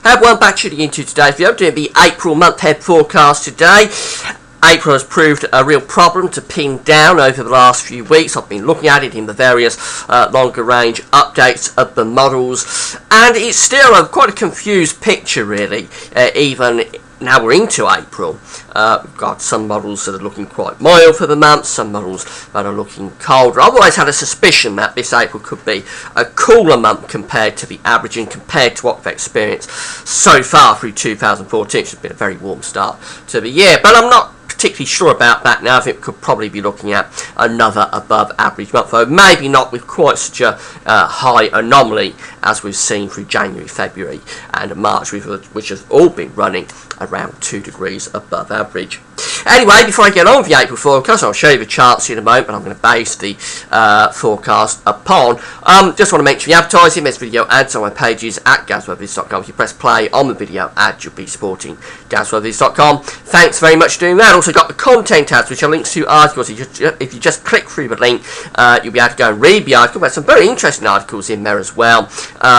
Welcome back tuning into today's video. Doing the April month-ahead forecast today. April has proved a real problem to pin down over the last few weeks. I've been looking at it in the various longer range updates of the models, and it's still quite a confused picture really, even now we're into April. We've got some models that are looking quite mild for the month, some models that are looking colder. I've always had a suspicion that this April could be a cooler month compared to the average and compared to what we've experienced so far through 2014, which has been a very warm start to the year. But I'm not particularly sure about that now. I think we could probably be looking at another above average month, though maybe not with quite such a high anomaly as we've seen through January, February and March, which have all been running around 2 degrees above average. Anyway, before I get on with the April forecast, I'll show you the charts in a moment, but I'm going to base the forecast upon. Just want to mention the advertising. There's video ads on my pages at GazWeatherViz.com. If you press play on the video ad, you'll be supporting GazWeatherViz.com. Thanks very much for doing that. Also got the content ads, which are links to articles. If you just click through the link, you'll be able to go and read the article. There's some very interesting articles in there as well.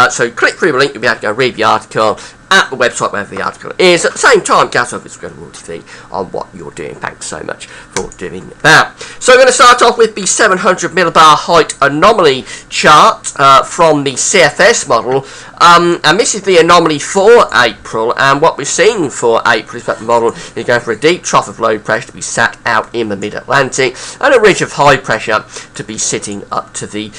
So click through the link, you'll be able to go and read the article at the website wherever the article is. At the same time, GazWeatherViz will get a royalty fee on what you're doing. Thanks so much for doing that. So we're going to start off with the 700 millibar height anomaly chart from the CFS model. And this is the anomaly for April, and what we're seeing for April is that the model is going for a deep trough of low pressure to be sat out in the mid-Atlantic and a ridge of high pressure to be sitting up to the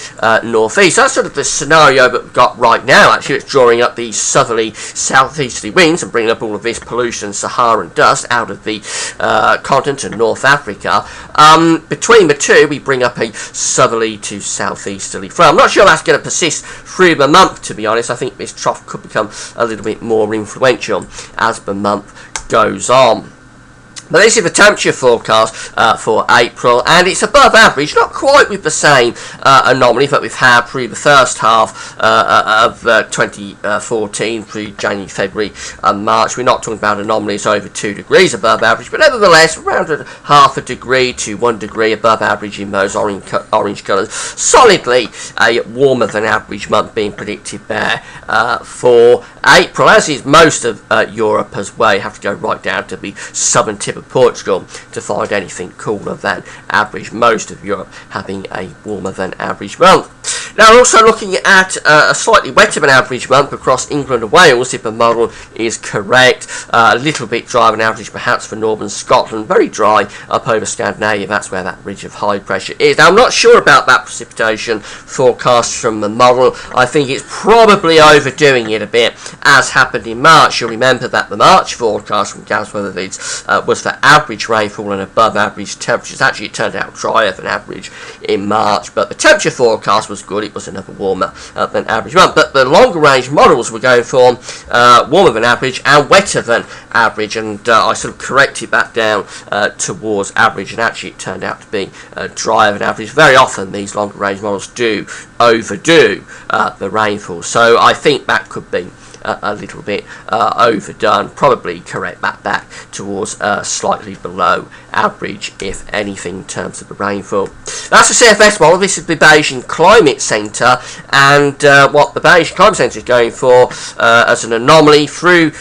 northeast. That's sort of the scenario that we've got right now. Actually, it's drawing up these southerly southeasterly winds and bringing up all of this pollution, Saharan dust out of the continent and North Africa. Between the two, we bring up a southerly to southeasterly flow. I'm not sure that's going to persist through the month, to be honest. I think this trough could become a little bit more influential as the month goes on. But this is the temperature forecast for April, and it's above average, not quite with the same anomaly that we've had through the first half of 2014, through January, February and March. We're not talking about anomalies over 2 degrees above average, but nevertheless around half a degree to 1 degree above average in those orange colours. Solidly a warmer than average month being predicted there for April, as is most of Europe as well. You have to go right down to the southern tip of Portugal to find anything cooler than average, most of Europe having a warmer than average month. Now we're also looking at a slightly wetter than average month across England and Wales, if the model is correct. A little bit drier than average perhaps for northern Scotland, very dry up over Scandinavia. That's where that ridge of high pressure is. Now I'm not sure about that precipitation forecast from the model. I think it's probably overdoing it a bit, as happened in March. You'll remember that the March forecast from GazWeatherViz was for average rainfall and above average temperatures. Actually, it turned out drier than average in March, but the temperature forecast was good. It was another warmer than average month. But the longer range models were going for warmer than average and wetter than average, and I sort of corrected that down towards average, and actually it turned out to be drier than average. Very often these longer range models do overdo the rainfall, so I think that could be a little bit overdone. Probably correct that back towards slightly below average, if anything, in terms of the rainfall. That's the CFS model. This is the Beijing Climate Centre, and what the Beijing Climate Centre is going for as an anomaly through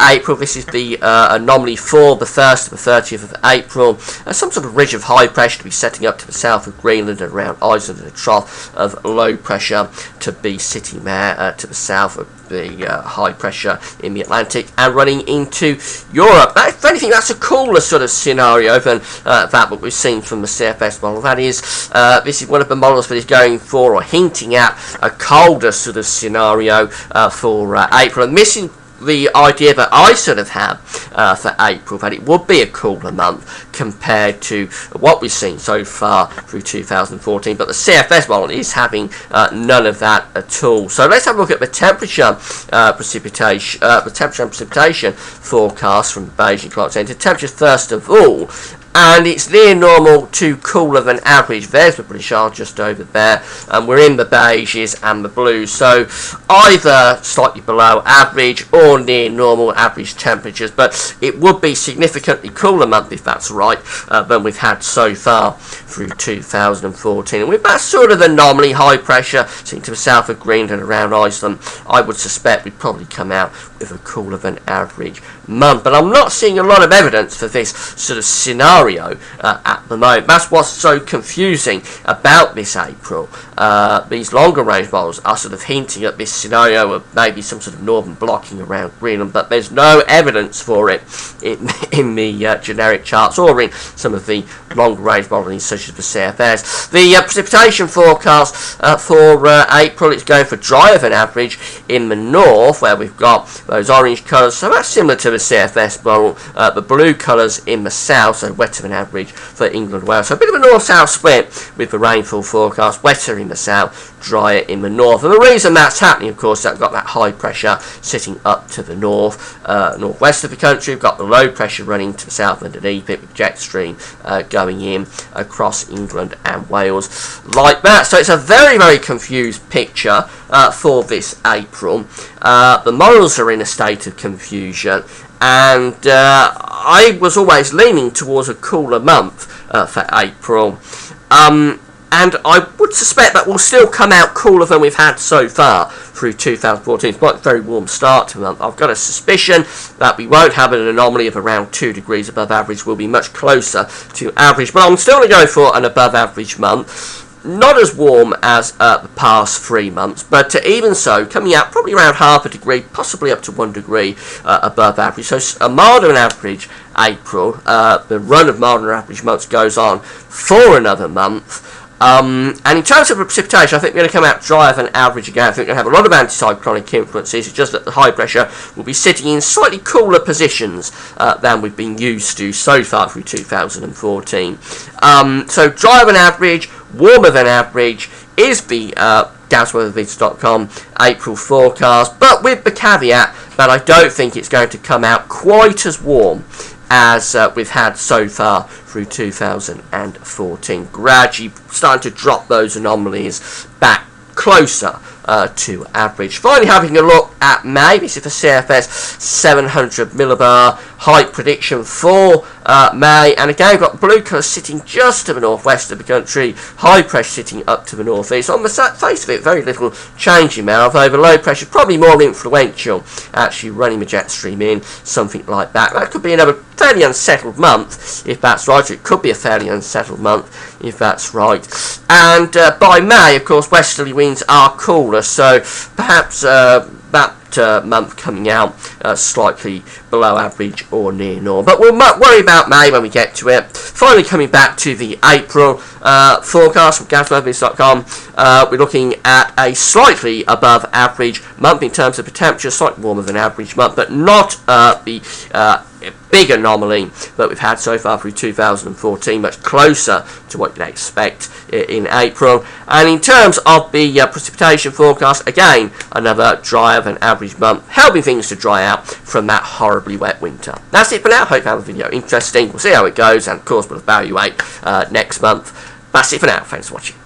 April. This is the anomaly for the 1st to the 30th of April. Some sort of ridge of high pressure to be setting up to the south of Greenland and around Iceland, and a trough of low pressure to be sitting there to the south of the high pressure in the Atlantic and running into Europe. If anything, that's a cooler sort of scenario than that what we've seen from the CFS model. That is, this is one of the models that is going for or hinting at a colder sort of scenario for April. And this is the idea that I sort of have for April, that it would be a cooler month compared to what we've seen so far through 2014, but the CFS model is having none of that at all. So let's have a look at the temperature precipitation, the temperature and precipitation forecast from the Beijing Climate Centre. Temperature first of all, and it's near normal to cooler than average. There's the British Isles just over there, and we're in the beiges and the blues, so either slightly below average or near normal average temperatures, but it would be significantly cooler month, if that's right, than we've had so far through 2014. And with that sort of anomaly, high pressure sitting to the south of Greenland around Iceland, I would suspect we'd probably come out with a cooler than average month. But I'm not seeing a lot of evidence for this sort of scenario at the moment. That's what's so confusing about this April. These longer range models are sort of hinting at this scenario of maybe some sort of northern blocking around Greenland, but there's no evidence for it in the generic charts or in some of the longer range modelling such as the CFS. The precipitation forecast for April, it's going for drier than average in the north, where we've got those orange colours, so that's similar to the CFS model. The blue colours in the south, so wetter than average for England and Wales. So a bit of a north-south split with the rainfall forecast, wetter in the south, drier in the north. And the reason that's happening, of course, is that we've got that high pressure sitting up to the north, northwest of the country. We've got the low pressure running to the south underneath it, with jet stream going in across England and Wales like that. So it's a very, very confused picture for this April. The models are in a state of confusion, and I was always leaning towards a cooler month for April. And I would suspect that we'll still come out cooler than we've had so far through 2014. It's quite a very warm start to the month. I've got a suspicion that we won't have an anomaly of around 2 degrees above average. We'll be much closer to average, but I'm still going to go for an above average month. Not as warm as the past 3 months, but even so, coming out probably around half a degree, possibly up to 1 degree above average. So a milder than average April. The run of milder than average months goes on for another month. And in terms of precipitation, I think we're going to come out drier than average again. I think we're going to have a lot of anticyclonic influences. It's just that the high pressure will be sitting in slightly cooler positions than we've been used to so far through 2014. So drier than average, warmer than average is the GavsWeatherVids.com April forecast, but with the caveat that I don't think it's going to come out quite as warm as we've had so far through 2014. Gradually starting to drop those anomalies back closer to average. Finally, having a look at May. This is the CFS 700 millibar height prediction for May, and again we've got blue colour sitting just to the northwest of the country, high pressure sitting up to the northeast. On the face of it, very little change in May, although the low pressure probably more influential, actually running the jet stream in, something like that. That could be another fairly unsettled month if that's right. It could be a fairly unsettled month if that's right. And by May, of course, westerly winds are cooler, so perhaps that month coming out slightly below average or near normal. But we'll worry about May when we get to it. Finally, coming back to the April forecast from GavsWeatherVids.com, we're looking at a slightly above average month in terms of the temperature, slightly warmer than average month, but not the big anomaly that we've had so far through 2014, much closer to what you'd expect in April. And in terms of the precipitation forecast, again, another drier than average month, helping things to dry out from that horribly wet winter. That's it for now. Hope you found the video interesting. We'll see how it goes, and of course we'll evaluate next month. That's it for now. Thanks for watching.